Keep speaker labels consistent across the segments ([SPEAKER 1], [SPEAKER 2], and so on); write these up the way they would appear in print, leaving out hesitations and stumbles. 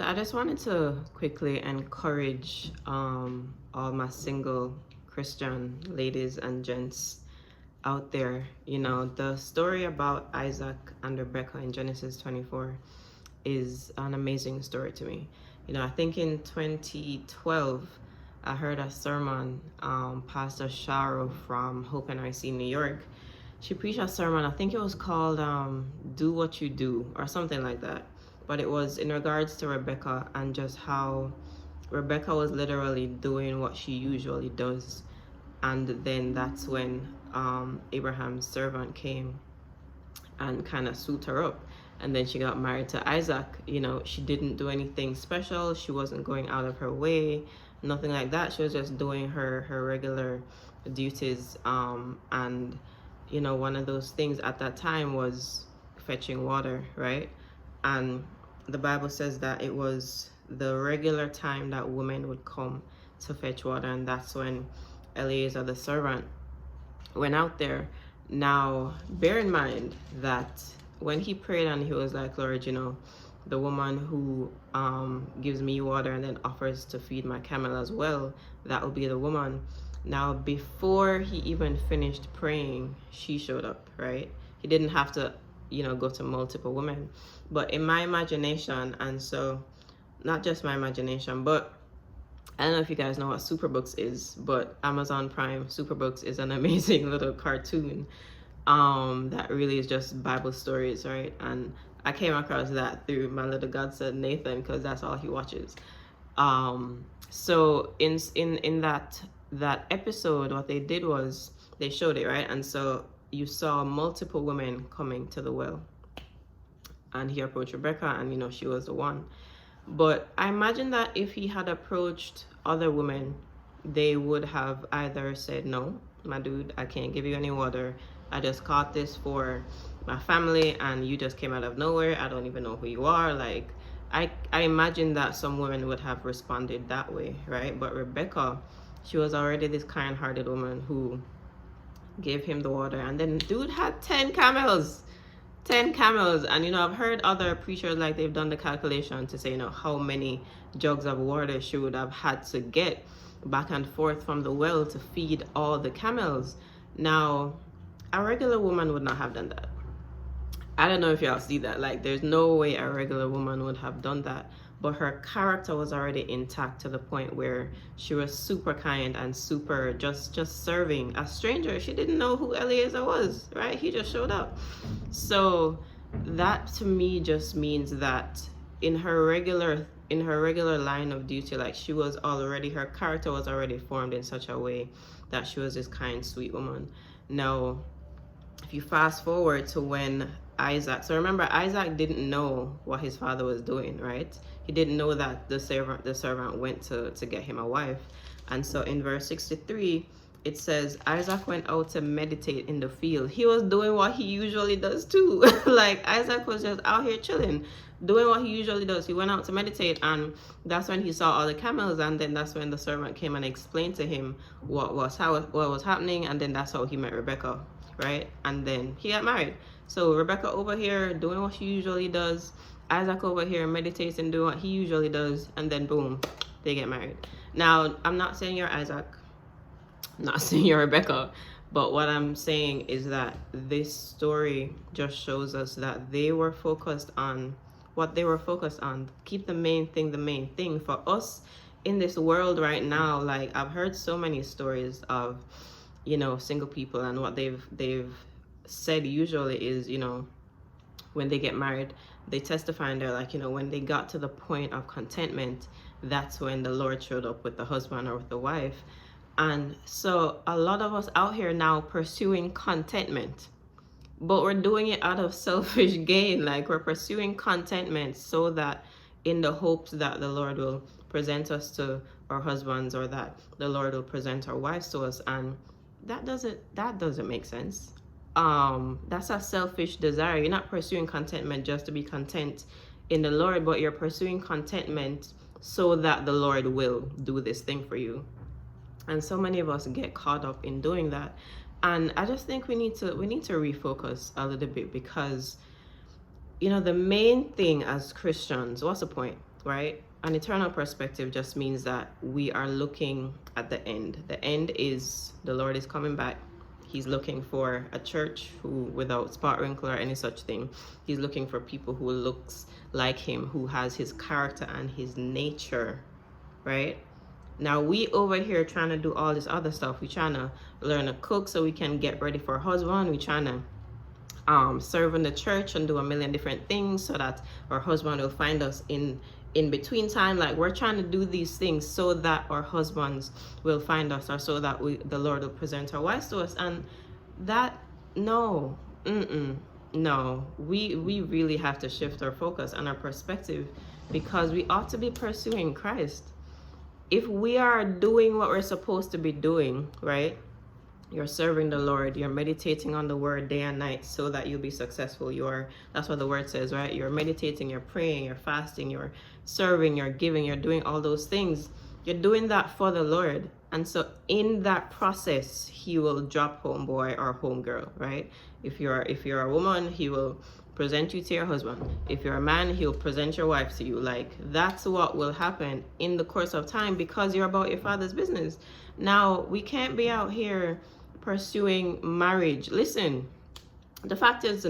[SPEAKER 1] So I just wanted to quickly encourage all my single Christian ladies and gents out there. You know, the story about Isaac and Rebecca in Genesis 24 is an amazing story to me. You know, I think in 2012, I heard a sermon, Pastor Sharo from Hope NIC New York. She preached a sermon, I think it was called Do What You Do or something like that. But it was in regards to Rebecca and just how Rebecca was literally doing what she usually does. And then that's when Abraham's servant came and kind of suit her up. And then she got married to Isaac. You know, she didn't do anything special. She wasn't going out of her way, nothing like that. She was just doing her regular duties. And, you know, one of those things at that time was fetching water, right? And the Bible says that it was the regular time that women would come to fetch water. And that's when Eliezer, the servant, went out there. Now, bear in mind that when he prayed and he was like, Lord, you know, the woman who gives me water and then offers to feed my camel as well, that will be the woman. Now, before he even finished praying, she showed up, right? He didn't have to, you know, go to multiple women. But in my imagination, and so not just my imagination, but I don't know if you guys know what Superbooks is, but Amazon Prime Superbooks is an amazing little cartoon that really is just Bible stories, right? And I came across that through my little godson Nathan, because that's all he watches. So in that episode, what they did was they showed it, right? And so you saw multiple women coming to the well, and he approached Rebecca, and you know, she was the one. But I imagine that if he had approached other women, they would have either said, no, my dude, I can't give you any water. I just caught this for my family and you just came out of nowhere. I don't even know who you are. Like, I imagine that some women would have responded that way, right? But Rebecca, she was already this kind-hearted woman who gave him the water. And then dude had 10 camels. 10 camels. And you know, I've heard other preachers, like, they've done the calculation to say, you know, how many jugs of water she would have had to get back and forth from the well to feed all the camels. Now, a regular woman would not have done that. I don't know if y'all see that. Like, there's no way a regular woman would have done that. But her character was already intact to the point where she was super kind and super just serving a stranger. She didn't know who Eliezer was, right? He just showed up. So that to me just means that in her regular line of duty, like, she was already, her character was already formed in such a way that she was this kind, sweet woman. Now, if you fast forward to when Isaac, so remember, Isaac didn't know what his father was doing, right? He didn't know that the servant went to get him a wife. And so in verse 63, it says, Isaac went out to meditate in the field. He was doing what he usually does too. Like, Isaac was just out here chilling, doing what he usually does. He went out to meditate, and that's when he saw all the camels, and then that's when the servant came and explained to him what was happening, and then that's how he met Rebecca, right? And then he got married. So Rebecca over here doing what she usually does, Isaac over here meditating, doing what he usually does, and then boom, they get married. Now, I'm not saying you're Isaac, I'm not saying you're Rebecca, but what I'm saying is that this story just shows us that they were focused on what they were focused on. Keep the main thing the main thing. For us in this world right now, like, I've heard so many stories of, you know, single people, and what they've said usually is, you know, when they get married, they testify and they're like, you know, when they got to the point of contentment, that's when the Lord showed up with the husband or with the wife. And so a lot of us out here now pursuing contentment, but we're doing it out of selfish gain. Like, we're pursuing contentment so that in the hopes that the Lord will present us to our husbands, or that the Lord will present our wives to us. And that doesn't make sense. That's a selfish desire. You're not pursuing contentment just to be content in the Lord, but you're pursuing contentment so that the Lord will do this thing for you. And so many of us get caught up in doing that. And I just think we need to refocus a little bit, because, you know, the main thing as Christians, what's the point? right? An eternal perspective just means that we are looking at the end. The end is the Lord is coming back. He's looking for a church who, without spot, wrinkle, or any such thing. He's looking for people who looks like him, who has his character and his nature, right? Now we over here trying to do all this other stuff. We trying to learn to cook so we can get ready for a husband. We trying to serve in the church and do a million different things so that our husband will find us in between time. Like, we're trying to do these things so that our husbands will find us, or so that the Lord will present our wives to us. And that, no, no, we really have to shift our focus and our perspective, because we ought to be pursuing Christ. If we are doing what we're supposed to be doing, right? You're serving the Lord, you're meditating on the word day and night so that you'll be successful. That's what the word says, right? You're meditating, you're praying, you're fasting, you're serving, you're giving, you're doing all those things. You're doing that for the Lord. And so in that process, he will drop homeboy or homegirl, right? If you're a woman, he will present you to your husband. If you're a man, he'll present your wife to you. Like, that's what will happen in the course of time, because you're about your Father's business. Now, we can't be out here pursuing marriage. Listen, the fact is,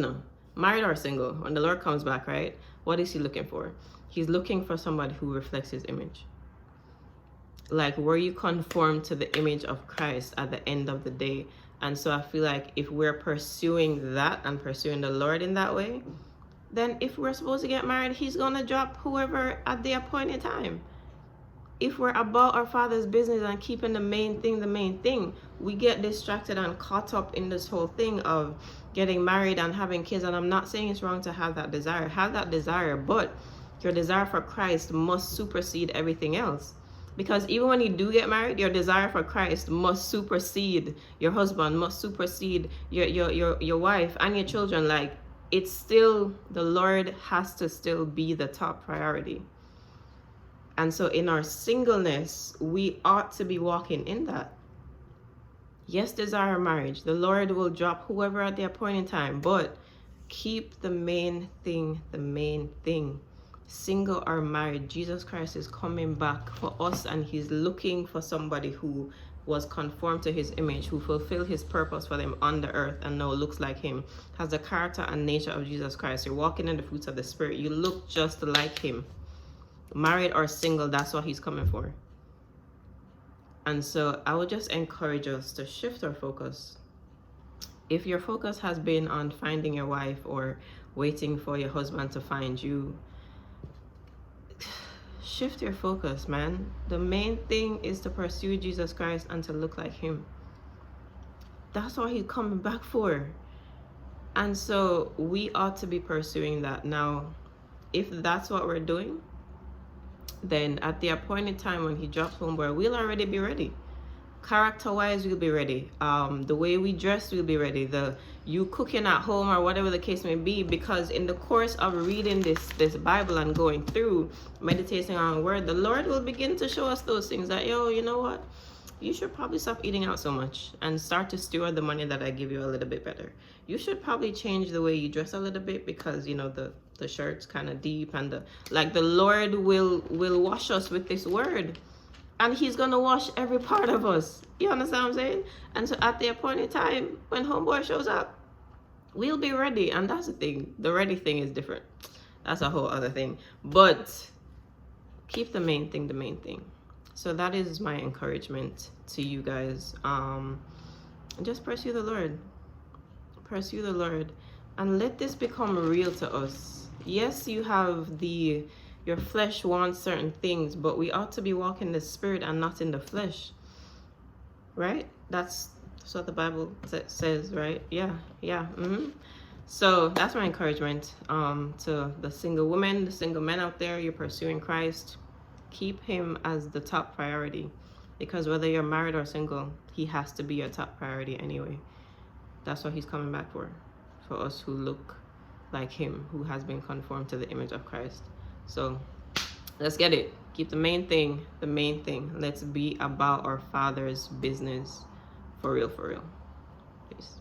[SPEAKER 1] married or single, when the Lord comes back, right? What is he looking for? He's looking for somebody who reflects his image. Like, were you conformed to the image of Christ at the end of the day? And so I feel like if we're pursuing that and pursuing the Lord in that way, then if we're supposed to get married, he's going to drop whoever at the appointed time. If we're about our Father's business and keeping the main thing, we get distracted and caught up in this whole thing of getting married and having kids. And I'm not saying it's wrong to have that desire, but your desire for Christ must supersede everything else. Because even when you do get married, your desire for Christ must supersede your husband, must supersede your wife and your children. Like, it's still, the Lord has to still be the top priority. And so in our singleness, we ought to be walking in that. Yes, desire marriage. The Lord will drop whoever at the appointed time, but keep the main thing the main thing. Single or married, Jesus Christ is coming back for us, and he's looking for somebody who was conformed to his image, who fulfilled his purpose for them on the earth and now looks like him, has the character and nature of Jesus Christ. You're walking in the fruits of the Spirit. You look just like him. Married or single, that's what he's coming for. And so I would just encourage us to shift our focus. If your focus has been on finding your wife or waiting for your husband to find you, shift your focus, man. The main thing is to pursue Jesus Christ and to look like him. That's what he's coming back for. And so we ought to be pursuing that. Now, if that's what we're doing, then at the appointed time when he drops homeboy, we'll already be ready. Character-wise, we'll be ready. The way we dress, we'll be ready. You cooking at home or whatever the case may be, because in the course of reading this Bible and going through, meditating on the word, the Lord will begin to show us those things that, you know what? You should probably stop eating out so much and start to steward the money that I give you a little bit better. You should probably change the way you dress a little bit, because, the shirt's kind of deep, and the Lord will wash us with this word. And he's going to wash every part of us. You understand what I'm saying? And so at the appointed time, when homeboy shows up, we'll be ready. And that's the thing. The ready thing is different. That's a whole other thing. But keep the main thing the main thing. So that is my encouragement to you guys. Just pursue the Lord. Pursue the Lord. And let this become real to us. Yes, you have your flesh wants certain things, but we ought to be walking in the Spirit and not in the flesh. Right? That's what the Bible says, right? Yeah. So that's my encouragement to the single women, the single men out there. You're pursuing Christ. Keep him as the top priority, because whether you're married or single, he has to be your top priority anyway. That's what he's coming back for us who look like him, who has been conformed to the image of Christ. So let's get it. Keep the main thing the main thing. Let's be about our Father's business for real. Peace.